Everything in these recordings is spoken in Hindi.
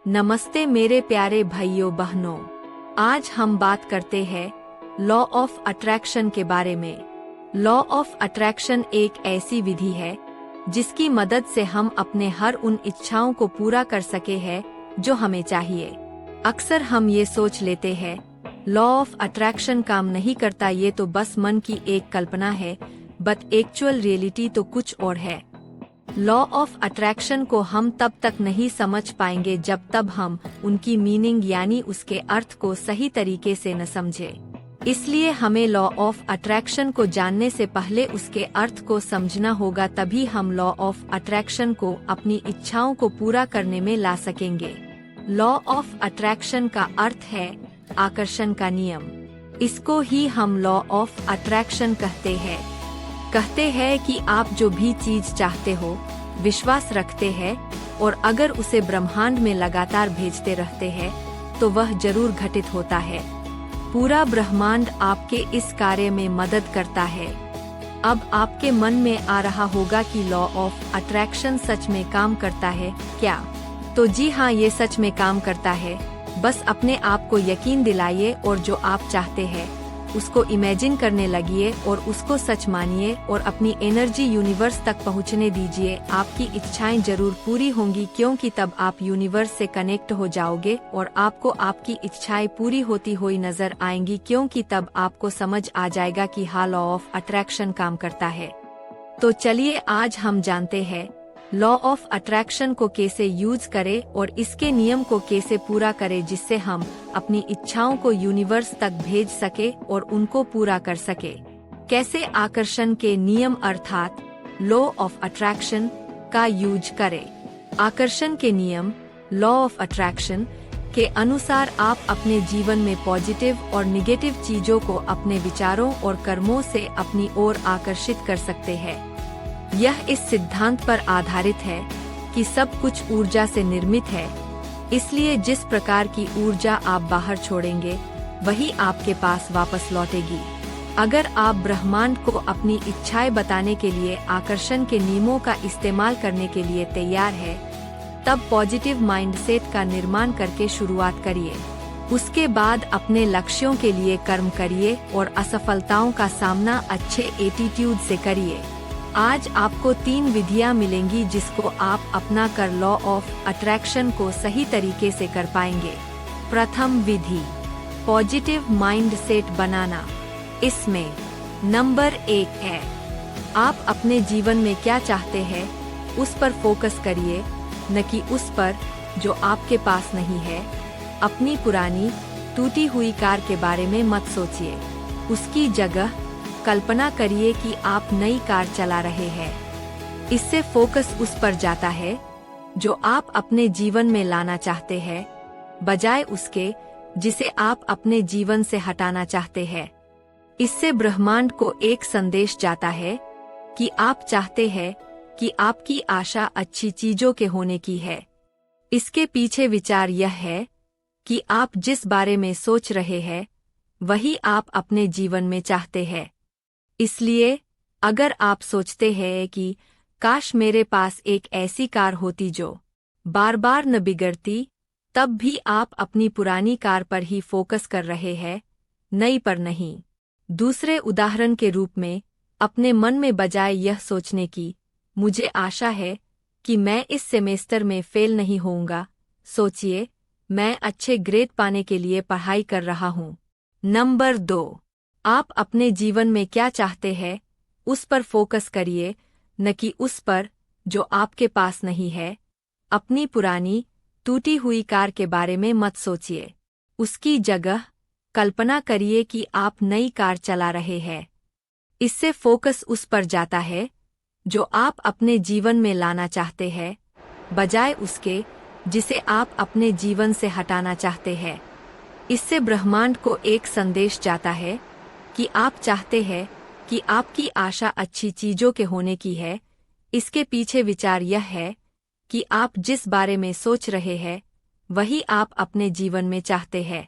नमस्ते मेरे प्यारे भाइयों बहनों, आज हम बात करते हैं लॉ ऑफ अट्रैक्शन के बारे में। लॉ ऑफ अट्रैक्शन एक ऐसी विधि है जिसकी मदद से हम अपने हर उन इच्छाओं को पूरा कर सके हैं जो हमें चाहिए। अक्सर हम ये सोच लेते हैं लॉ ऑफ अट्रैक्शन काम नहीं करता, ये तो बस मन की एक कल्पना है, बट एक्चुअल रियलिटी तो कुछ और है। लॉ ऑफ अट्रैक्शन को हम तब तक नहीं समझ पाएंगे जब तक हम उनकी मीनिंग यानी उसके अर्थ को सही तरीके से न समझे। इसलिए हमें लॉ ऑफ अट्रैक्शन को जानने से पहले उसके अर्थ को समझना होगा, तभी हम लॉ ऑफ अट्रैक्शन को अपनी इच्छाओं को पूरा करने में ला सकेंगे। लॉ ऑफ अट्रैक्शन का अर्थ है आकर्षण का नियम। इसको ही हम लॉ ऑफ अट्रैक्शन कहते हैं कि आप जो भी चीज चाहते हो, विश्वास रखते हैं और अगर उसे ब्रह्मांड में लगातार भेजते रहते हैं तो वह जरूर घटित होता है। पूरा ब्रह्मांड आपके इस कार्य में मदद करता है। अब आपके मन में आ रहा होगा कि लॉ ऑफ अट्रैक्शन सच में काम करता है क्या? तो जी हाँ, ये सच में काम करता है। बस अपने आप को यकीन दिलाइए और जो आप चाहते हैं उसको इमेजिन करने लगिए और उसको सच मानिए और अपनी एनर्जी यूनिवर्स तक पहुंचने दीजिए। आपकी इच्छाएं जरूर पूरी होंगी, क्योंकि तब आप यूनिवर्स से कनेक्ट हो जाओगे और आपको आपकी इच्छाएं पूरी होती हुई नजर आएंगी, क्योंकि तब आपको समझ आ जाएगा कि हाँ, लॉ ऑफ अट्रैक्शन काम करता है। तो चलिए आज हम जानते हैं लॉ ऑफ अट्रैक्शन को कैसे यूज करें और इसके नियम को कैसे पूरा करें, जिससे हम अपनी इच्छाओं को यूनिवर्स तक भेज सके और उनको पूरा कर सके। कैसे आकर्षण के नियम अर्थात लॉ ऑफ अट्रैक्शन का यूज करें। आकर्षण के नियम लॉ ऑफ अट्रैक्शन के अनुसार आप अपने जीवन में पॉजिटिव और निगेटिव चीजों को अपने विचारों और कर्मों से अपनी ओर आकर्षित कर सकते हैं। यह इस सिद्धांत पर आधारित है कि सब कुछ ऊर्जा से निर्मित है, इसलिए जिस प्रकार की ऊर्जा आप बाहर छोड़ेंगे वही आपके पास वापस लौटेगी। अगर आप ब्रह्मांड को अपनी इच्छाएं बताने के लिए आकर्षण के नियमों का इस्तेमाल करने के लिए तैयार है, तब पॉजिटिव माइंडसेट का निर्माण करके शुरुआत करिए। उसके बाद अपने लक्ष्यों के लिए कर्म करिए और असफलताओं का सामना अच्छे एटीट्यूड से करिए। आज आपको 3 विधियां मिलेंगी जिसको आप अपना कर लॉ ऑफ अट्रैक्शन को सही तरीके से कर पाएंगे। प्रथम विधि, पॉजिटिव माइंडसेट बनाना। इसमें नंबर 1 है, आप अपने जीवन में क्या चाहते हैं उस पर फोकस करिए, न कि उस पर जो आपके पास नहीं है। अपनी पुरानी टूटी हुई कार के बारे में मत सोचिए, उसकी जगह कल्पना करिए कि आप नई कार चला रहे हैं। इससे फोकस उस पर जाता है जो आप अपने जीवन में लाना चाहते हैं, बजाय उसके जिसे आप अपने जीवन से हटाना चाहते हैं। इससे ब्रह्मांड को एक संदेश जाता है कि आप चाहते हैं कि आपकी आशा अच्छी चीजों के होने की है। इसके पीछे विचार यह है कि आप जिस बारे में सोच रहे हैं वही आप अपने जीवन में चाहते हैं। इसलिए अगर आप सोचते हैं कि काश मेरे पास एक ऐसी कार होती जो बार बार न बिगड़ती, तब भी आप अपनी पुरानी कार पर ही फोकस कर रहे हैं, नई पर नहीं। दूसरे उदाहरण के रूप में, अपने मन में बजाय यह सोचने की मुझे आशा है कि मैं इस सेमेस्टर में फेल नहीं होऊंगा, सोचिए मैं अच्छे ग्रेड पाने के लिए पढ़ाई कर रहा हूँ। नंबर 2, आप अपने जीवन में क्या चाहते हैं उस पर फोकस करिए, न कि उस पर जो आपके पास नहीं है। अपनी पुरानी टूटी हुई कार के बारे में मत सोचिए, उसकी जगह कल्पना करिए कि आप नई कार चला रहे हैं। इससे फोकस उस पर जाता है जो आप अपने जीवन में लाना चाहते हैं, बजाय उसके जिसे आप अपने जीवन से हटाना चाहते हैं। इससे ब्रह्मांड को एक संदेश जाता है कि आप चाहते हैं कि आपकी आशा अच्छी चीजों के होने की है। इसके पीछे विचार यह है कि आप जिस बारे में सोच रहे हैं वही आप अपने जीवन में चाहते हैं।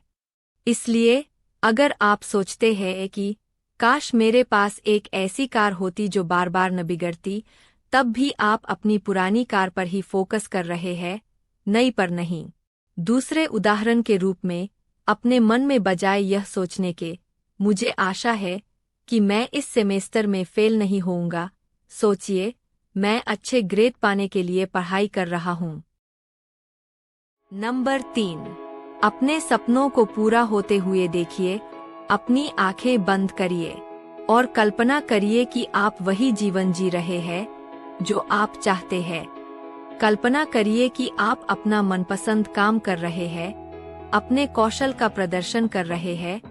इसलिए अगर आप सोचते हैं कि काश मेरे पास एक ऐसी कार होती जो बार बार न बिगड़ती, तब भी आप अपनी पुरानी कार पर ही फोकस कर रहे हैं, नई पर नहीं। दूसरे उदाहरण के रूप में, अपने मन में बजाय यह सोचने के, मुझे आशा है कि मैं इस सेमेस्टर में फेल नहीं होऊंगा, सोचिए, मैं अच्छे ग्रेड पाने के लिए पढ़ाई कर रहा हूँ। नंबर 3, अपने सपनों को पूरा होते हुए देखिए। अपनी आंखें बंद करिए और कल्पना करिए कि आप वही जीवन जी रहे हैं जो आप चाहते हैं। कल्पना करिए कि आप अपना मनपसंद काम कर रहे हैं, अपने कौशल का प्रदर्शन कर रहे हैं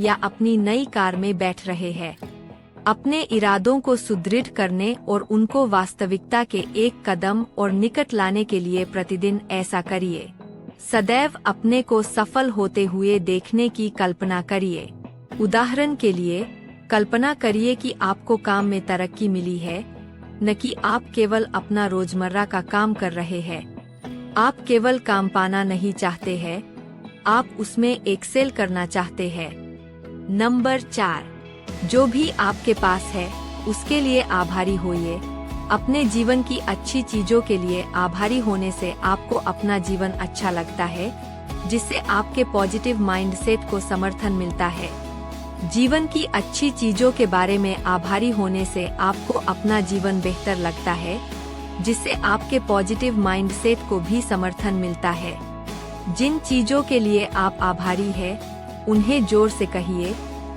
या अपनी नई कार में बैठ रहे हैं। अपने इरादों को सुदृढ़ करने और उनको वास्तविकता के एक कदम और निकट लाने के लिए प्रतिदिन ऐसा करिए। सदैव अपने को सफल होते हुए देखने की कल्पना करिए। उदाहरण के लिए, कल्पना करिए कि आपको काम में तरक्की मिली है, न कि आप केवल अपना रोजमर्रा का काम कर रहे हैं। आप केवल काम पाना नहीं चाहते हैं, आप उसमें एक्सेल करना चाहते हैं। नंबर 4, जो भी आपके पास है उसके लिए आभारी होइए। अपने जीवन की अच्छी चीजों के लिए आभारी होने से आपको अपना जीवन अच्छा लगता है, जिससे आपके पॉजिटिव माइंडसेट को समर्थन मिलता है। जीवन की अच्छी चीजों के बारे में आभारी होने से आपको अपना जीवन बेहतर लगता है, जिससे आपके पॉजिटिव माइंडसेट को भी समर्थन मिलता है। जिन चीजों के लिए आप आभारी हैं, उन्हें जोर से कहिए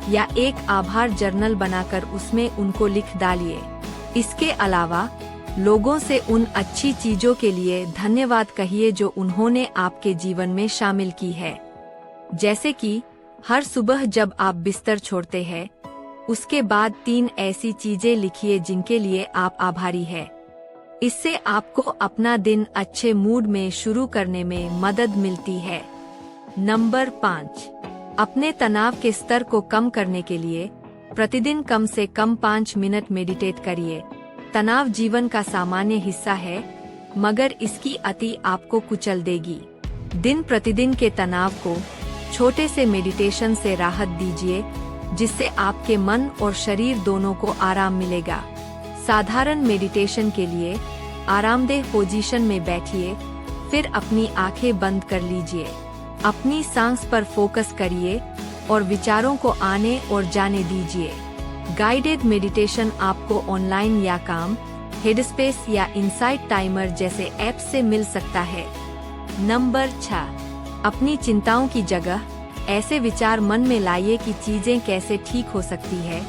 या एक आभार जर्नल बनाकर उसमें उनको लिख डालिए। इसके अलावा लोगों से उन अच्छी चीजों के लिए धन्यवाद कहिए जो उन्होंने आपके जीवन में शामिल की है। जैसे कि हर सुबह जब आप बिस्तर छोड़ते हैं, उसके बाद 3 ऐसी चीजें लिखिए जिनके लिए आप आभारी हैं। इससे आपको अपना दिन अच्छे मूड में शुरू करने में मदद मिलती है। नंबर 5, अपने तनाव के स्तर को कम करने के लिए प्रतिदिन कम से कम 5 मिनट मेडिटेट करिए। तनाव जीवन का सामान्य हिस्सा है, मगर इसकी अति आपको कुचल देगी। दिन प्रतिदिन के तनाव को छोटे से मेडिटेशन से राहत दीजिए, जिससे आपके मन और शरीर दोनों को आराम मिलेगा। साधारण मेडिटेशन के लिए आरामदेह पोजीशन में बैठिए, फिर अपनी आंखें बंद कर लीजिए। अपनी सांस पर फोकस करिए और विचारों को आने और जाने दीजिए। गाइडेड मेडिटेशन आपको ऑनलाइन या काम, हेडस्पेस या इनसाइट टाइमर जैसे ऐप्स से मिल सकता है। नंबर 6, अपनी चिंताओं की जगह ऐसे विचार मन में लाइए कि चीजें कैसे ठीक हो सकती है।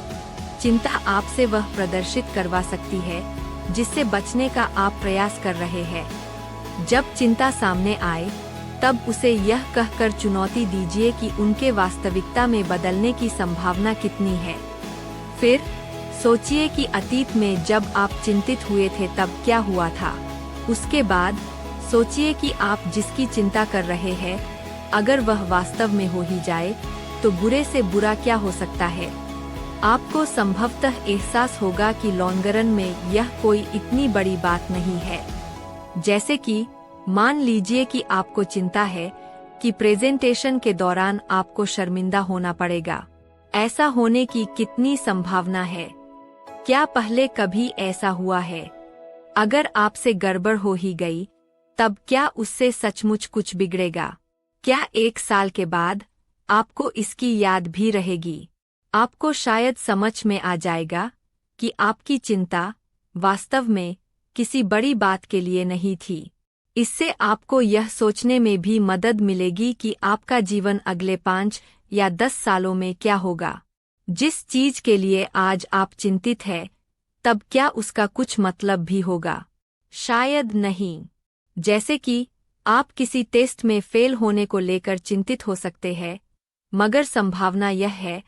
चिंता आपसे वह प्रदर्शित करवा सकती है जिससे बचने का आप प्रयास कर रहे हैं। जब चिंता सामने आए, तब उसे यह कहकर चुनौती दीजिए कि उनके वास्तविकता में बदलने की संभावना कितनी है। फिर सोचिए कि अतीत में जब आप चिंतित हुए थे तब क्या हुआ था। उसके बाद सोचिए कि आप जिसकी चिंता कर रहे हैं, अगर वह वास्तव में हो ही जाए तो बुरे से बुरा क्या हो सकता है। आपको संभवतः एहसास होगा कि लॉन्ग रन में यह कोई इतनी बड़ी बात नहीं है। जैसे कि मान लीजिए कि आपको चिंता है कि प्रेजेंटेशन के दौरान आपको शर्मिंदा होना पड़ेगा। ऐसा होने की कितनी संभावना है? क्या पहले कभी ऐसा हुआ है? अगर आपसे गड़बड़ हो ही गई, तब क्या उससे सचमुच कुछ बिगड़ेगा? क्या 1 साल के बाद आपको इसकी याद भी रहेगी? आपको शायद समझ में आ जाएगा कि आपकी चिंता वास्तव में किसी बड़ी बात के लिए नहीं थी। इससे आपको यह सोचने में भी मदद मिलेगी कि आपका जीवन अगले 5 या 10 सालों में क्या होगा। जिस चीज के लिए आज आप चिंतित हैं, तब क्या उसका कुछ मतलब भी होगा? शायद नहीं। जैसे कि आप किसी टेस्ट में फेल होने को लेकर चिंतित हो सकते हैं, मगर संभावना यह है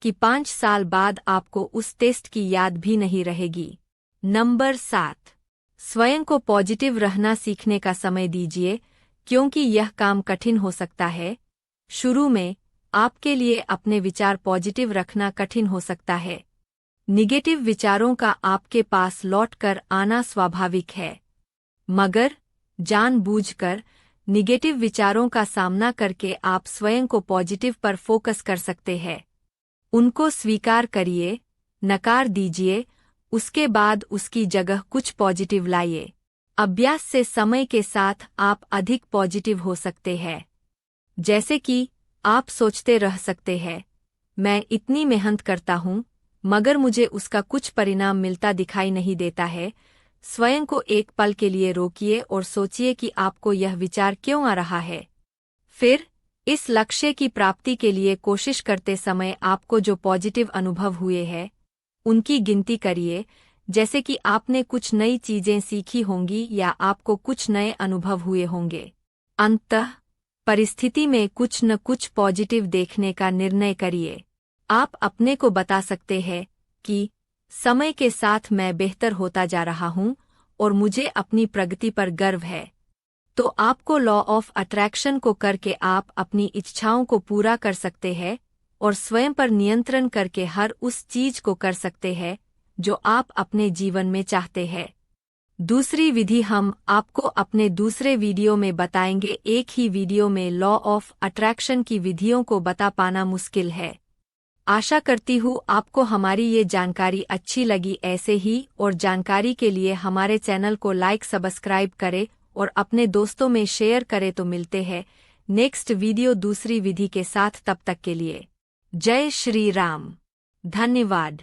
कि 5 साल बाद आपको उस टेस्ट की याद भी नहीं रहेगी। नंबर 7, स्वयं को पॉजिटिव रहना सीखने का समय दीजिए, क्योंकि यह काम कठिन हो सकता है। शुरू में आपके लिए अपने विचार पॉजिटिव रखना कठिन हो सकता है। निगेटिव विचारों का आपके पास लौटकर आना स्वाभाविक है, मगर जानबूझकर निगेटिव विचारों का सामना करके आप स्वयं को पॉजिटिव पर फोकस कर सकते हैं। उनको स्वीकार करिए, नकार दीजिए, उसके बाद उसकी जगह कुछ पॉजिटिव लाइए। अभ्यास से समय के साथ आप अधिक पॉजिटिव हो सकते हैं। जैसे कि आप सोचते रह सकते हैं, मैं इतनी मेहनत करता हूँ मगर मुझे उसका कुछ परिणाम मिलता दिखाई नहीं देता है। स्वयं को एक पल के लिए रोकिए और सोचिए कि आपको यह विचार क्यों आ रहा है। फिर इस लक्ष्य की प्राप्ति के लिए कोशिश करते समय आपको जो पॉजिटिव अनुभव हुए हैं उनकी गिनती करिए, जैसे कि आपने कुछ नई चीजें सीखी होंगी या आपको कुछ नए अनुभव हुए होंगे। अंततः परिस्थिति में कुछ न कुछ पॉजिटिव देखने का निर्णय करिए। आप अपने को बता सकते हैं कि समय के साथ मैं बेहतर होता जा रहा हूं और मुझे अपनी प्रगति पर गर्व है। तो आपको लॉ ऑफ अट्रैक्शन को करके आप अपनी इच्छाओं को पूरा कर सकते हैं और स्वयं पर नियंत्रण करके हर उस चीज को कर सकते हैं जो आप अपने जीवन में चाहते हैं। दूसरी विधि हम आपको अपने दूसरे वीडियो में बताएंगे। एक ही वीडियो में लॉ ऑफ अट्रैक्शन की विधियों को बता पाना मुश्किल है। आशा करती हूँ आपको हमारी ये जानकारी अच्छी लगी। ऐसे ही और जानकारी के लिए हमारे चैनल को लाइक सब्सक्राइब करें और अपने दोस्तों में शेयर करें। तो मिलते हैं नेक्स्ट वीडियो दूसरी विधि के साथ। तब तक के लिए जय श्री राम। धन्यवाद।